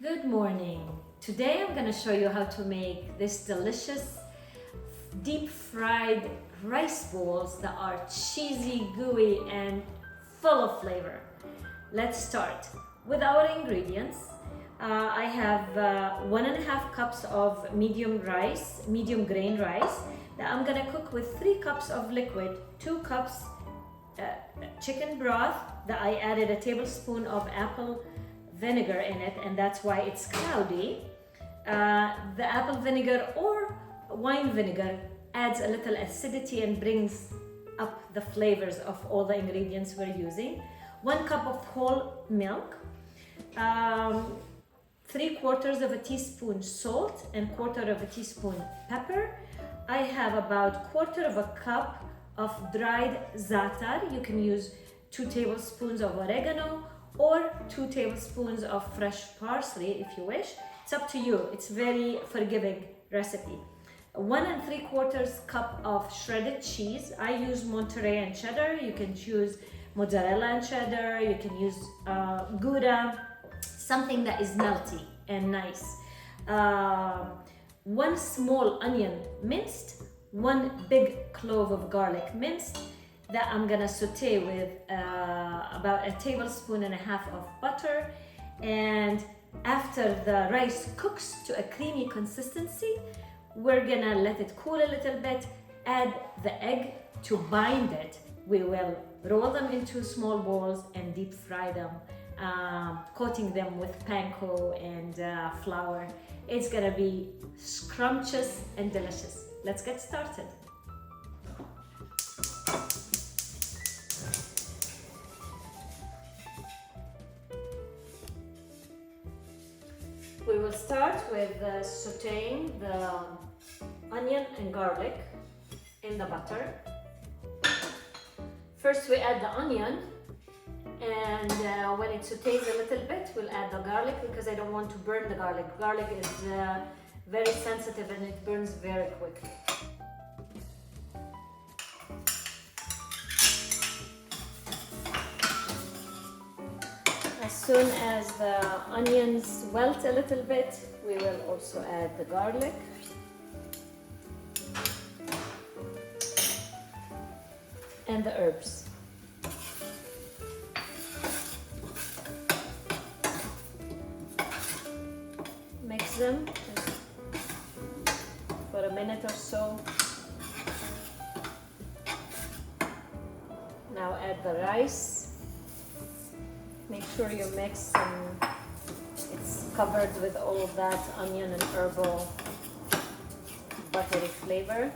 Good morning. Today I'm going to show you how to make this delicious deep fried rice balls that are cheesy, gooey, and full of flavor. Let's start with our ingredients. I have 1.5 cups of medium grain rice that I'm gonna cook with 3 cups of liquid, 2 cups chicken broth that I added a tablespoon of apple vinegar in it, and that's why it's cloudy. The apple vinegar or wine vinegar adds a little acidity and brings up the flavors of all the ingredients we're using. 1 cup of whole milk, 3/4 of a teaspoon salt and 1/4 of a teaspoon pepper. I have about 1/4 of a cup of dried zaatar. You can use 2 tablespoons of oregano or 2 tablespoons of fresh parsley if you wish. It's up to you. It's very forgiving recipe. 1 3/4 cup of shredded cheese. I use Monterey and cheddar. You can choose mozzarella and cheddar. You can use gouda, something that is melty and nice. 1 small onion minced, 1 big clove of garlic minced that I'm gonna saute with about 1.5 tablespoons of butter. And after the rice cooks to a creamy consistency, we're gonna let it cool a little bit, add the egg to bind it. We will roll them into small balls and deep fry them, coating them with panko and flour. It's gonna be scrumptious and delicious. Let's get started. We will start with sauteing the onion and garlic in the butter. First we add the onion, and when it sautés a little bit, we'll add the garlic because I don't want to burn the garlic. Garlic is very sensitive and it burns very quickly. As soon as the onions wilt a little bit, we will also add the garlic. And the herbs. Mix them for a minute or so. Now add the rice. Make sure you mix and it's covered with all of that onion and herbal buttery flavor.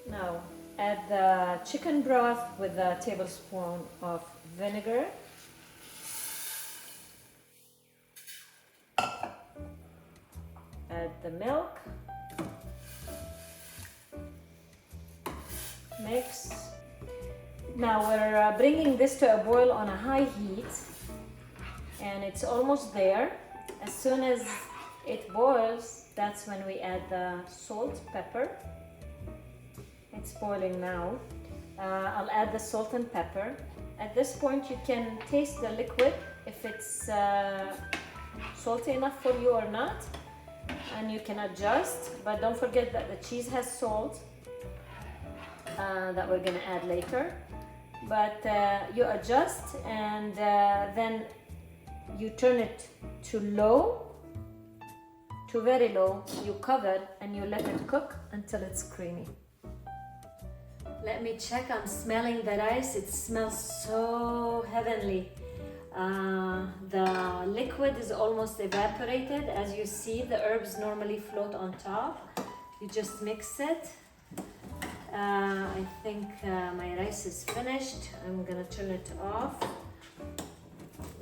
Now add the chicken broth with a tablespoon of vinegar. Add the milk. Mix. Now we're bringing this to a boil on a high heat, and it's almost there. As soon as it boils, that's when we add the salt, pepper. It's boiling now. I'll add the salt and pepper. At this point you can taste the liquid if it's salty enough for you or not, and you can adjust, but don't forget that the cheese has salt that we're gonna add later. But you adjust, and then you turn it to low, to very low. You cover and you let it cook until it's creamy. Let me check. I'm smelling the rice. It smells so heavenly. The liquid is almost evaporated. As you see, the herbs normally float on top. You just mix it. I think my rice is finished. I'm gonna turn it off.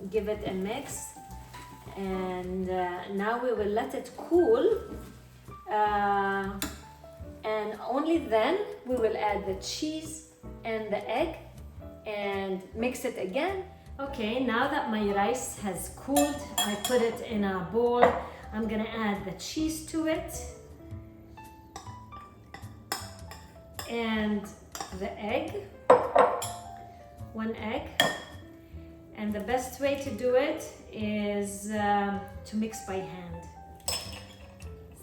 Give it a mix. And now we will let it cool. And only then we will add the cheese and the egg and mix it again. Okay, now that my rice has cooled, I put it in a bowl. I'm gonna add the cheese to it and the egg, 1 egg, And the best way to do it is to mix by hand.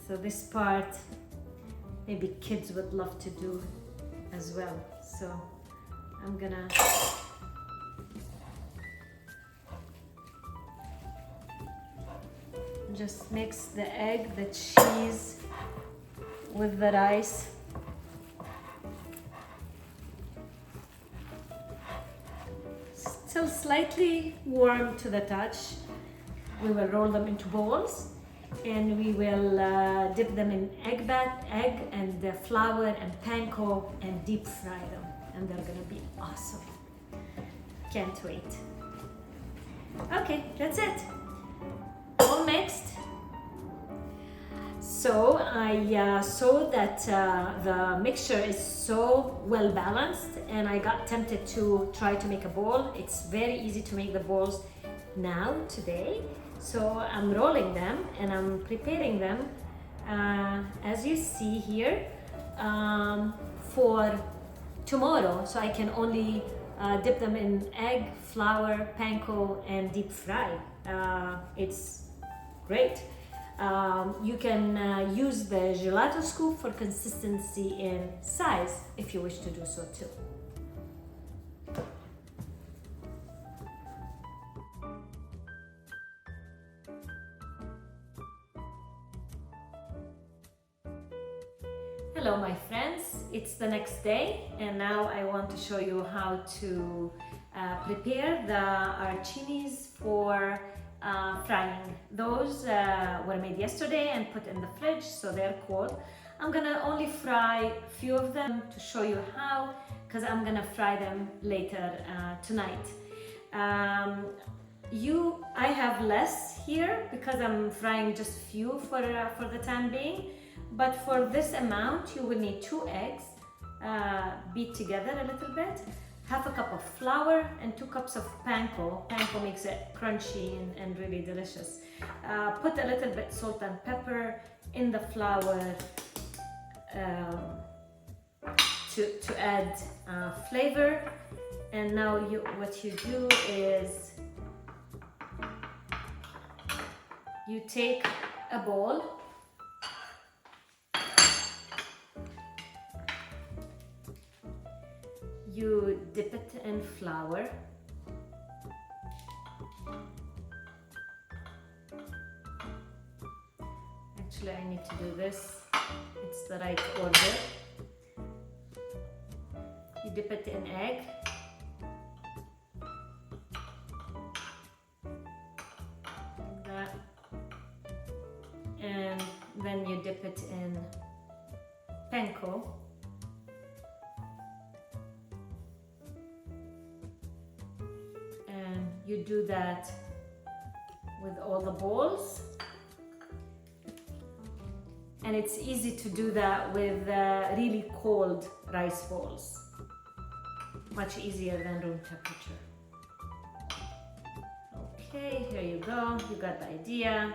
So this part, maybe kids would love to do as well. So I'm gonna just mix the egg, the cheese with the rice. Still slightly warm to the touch. We will roll them into balls and we will dip them in egg and flour and panko and deep fry them, and they're gonna be awesome. Can't wait. Okay, that's it. All mixed. So I saw that the mixture is so well balanced, and I got tempted to try to make a ball. It's very easy to make the balls now, today. So I'm rolling them and I'm preparing them as you see here for tomorrow. So I can only dip them in egg, flour, panko, and deep fry. It's great. You can use the gelato scoop for consistency and size if you wish to do so too. Hello my friends, it's the next day and now I want to show you how to prepare the arancinis for frying. Those were made yesterday and put in the fridge, so they're cold. I'm gonna only fry a few of them to show you how, because I'm gonna fry them later tonight. I have less here because I'm frying just few for the time being, but for this amount you will need 2 eggs, beat together a little bit, half a cup of flour and 2 cups of panko. Panko makes it crunchy and really delicious. Put a little bit salt and pepper in the flour to add flavor. And now what you do is you take a bowl, you dip it in flour, actually I need to do this, it's the right order. You dip it in egg, like that, and then you dip it in panko. You do that with all the balls, and it's easy to do that with really cold rice balls, much easier than room temperature. Okay, here you go, you got the idea.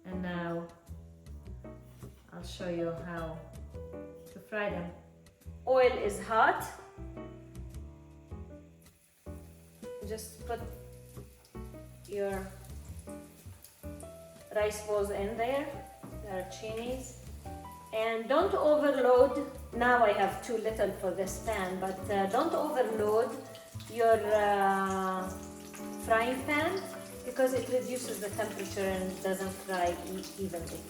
And now I'll show you how to fry them. Oil is hot. Just put your rice balls in there, the arancinis, and don't overload. Now I have too little for this pan, but don't overload your frying pan because it reduces the temperature and doesn't fry evenly.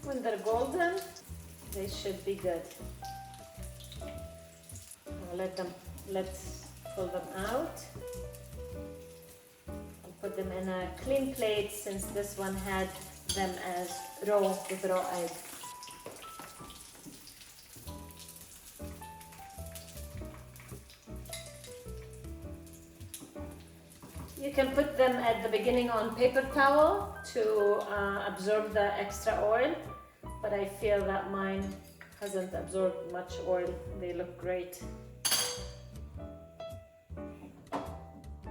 When they're golden, they should be good. Let's pull them out and put them in a clean plate, since this one had them as raw with raw egg. You can put them at the beginning on paper towel to absorb the extra oil, but I feel that mine hasn't absorbed much oil. They look great.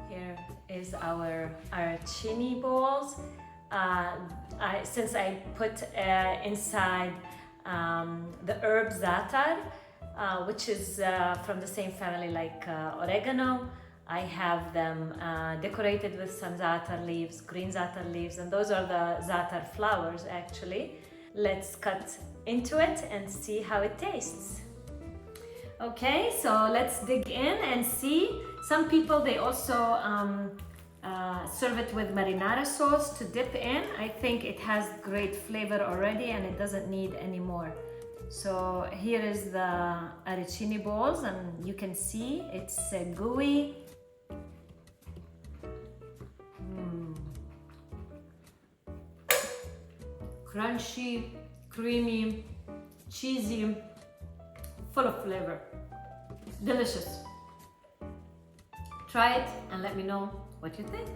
Here is our arancini balls. Since I put inside the herb Zaatar, which is from the same family like oregano, I have them decorated with some Zaatar leaves, green Zaatar leaves, and those are the Zaatar flowers actually. Let's cut into it and see how it tastes. Okay, so let's dig in and see. Some people, they also serve it with marinara sauce to dip in. I think it has great flavor already and it doesn't need any more. So here is the arancini balls, and you can see it's gooey. Crunchy, creamy, cheesy, full of flavor. Delicious. Try it and let me know what you think.